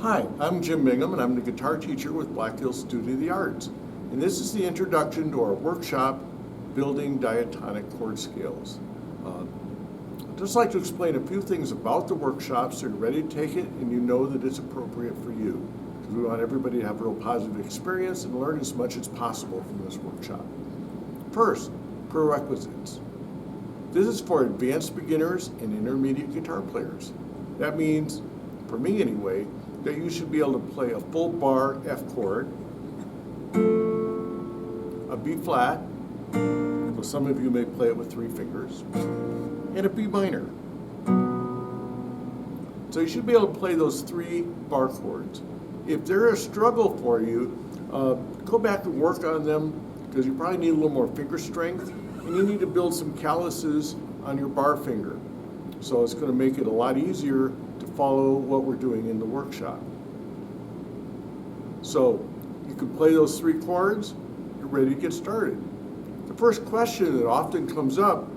Hi, I'm Jim Bingham, and I'm the guitar teacher with Black Hills Studio of the Arts. And this is the introduction to our workshop, Building Diatonic Chord Scales. I'd just like to explain a few things about the workshop so you're ready to take it and you know that it's appropriate for you. Because we want everybody to have a real positive experience and learn as much as possible from this workshop. First, prerequisites. This is for advanced beginners and intermediate guitar players. That means, for me anyway, that you should be able to play a full bar F chord, a B flat, so some of you may play it with 3 fingers, and a B minor. So you should be able to play those 3 bar chords. If they're a struggle for you, go back and work on them because you probably need a little more finger strength and you need to build some calluses on your bar finger. So it's going to make it a lot easier to follow what we're doing in the workshop. So you can play those 3 chords, you're ready to get started. The first question that often comes up,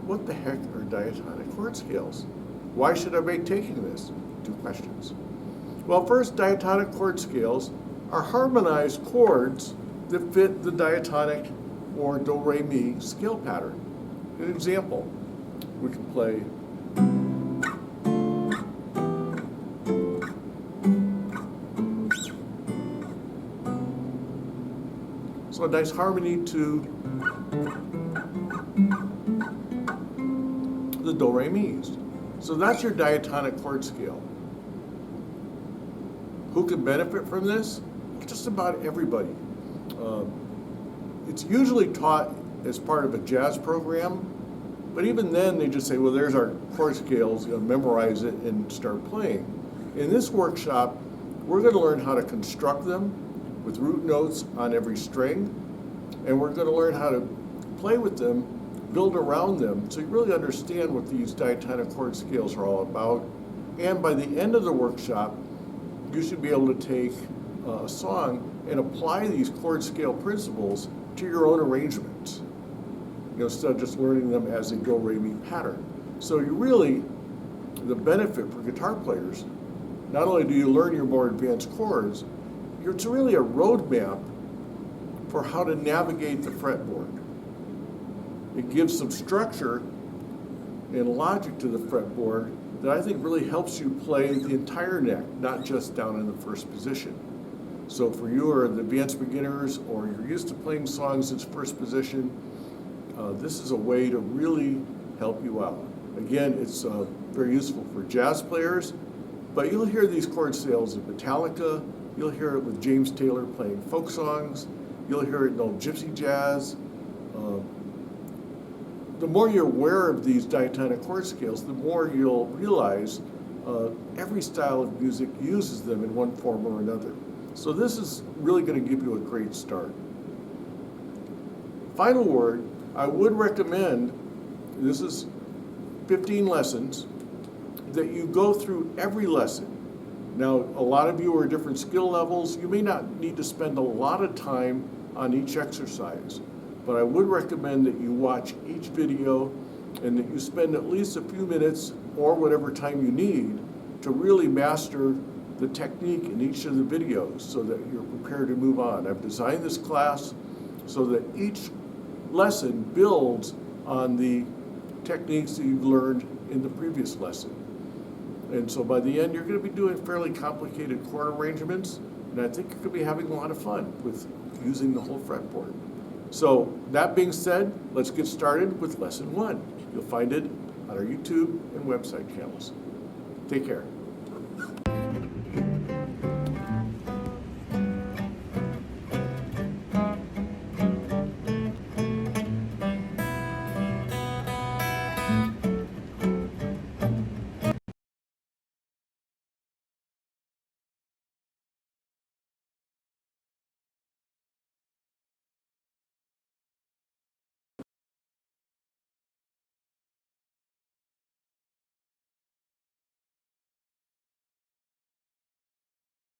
what the heck are diatonic chord scales? Why should I be taking this? 2 questions. Well, first, diatonic chord scales are harmonized chords that fit the diatonic or do, re, mi scale pattern. An example, we can play so a nice harmony to the do, re, mi's. So that's your diatonic chord scale. Who can benefit from this? Just about everybody. It's usually taught as part of a jazz program, but even then they just say, well, there's our chord scales, memorize it and start playing. In this workshop, we're going to learn how to construct them with root notes on every string, and we're going to learn how to play with them, build around them, so you really understand what these diatonic chord scales are all about. And by the end of the workshop, you should be able to take a song and apply these chord scale principles to your own arrangements, instead of just learning them as a do, re, mi pattern. So you really, the benefit for guitar players, not only do you learn your more advanced chords, it's really a roadmap for how to navigate the fretboard. It gives some structure and logic to the fretboard that I think really helps you play the entire neck, not just down in the first position. So for you who are the advanced beginners or you're used to playing songs in first position, this is a way to really help you out. Again, it's very useful for jazz players, but you'll hear these chord scales in Metallica, you'll hear it with James Taylor playing folk songs, you'll hear it in old gypsy jazz. The more you're aware of these diatonic chord scales, the more you'll realize every style of music uses them in one form or another. So this is really going to give you a great start. Final word, I would recommend, this is 15 lessons, that you go through every lesson. Now, a lot of you are at different skill levels. You may not need to spend a lot of time on each exercise, but I would recommend that you watch each video and that you spend at least a few minutes or whatever time you need to really master the technique in each of the videos so that you're prepared to move on. I've designed this class so that each lesson builds on the techniques that you've learned in the previous lesson. And so by the end, you're going to be doing fairly complicated chord arrangements, and I think you're going to be having a lot of fun with using the whole fretboard. So that being said, let's get started with lesson 1. You'll find it on our YouTube and website channels. Take care.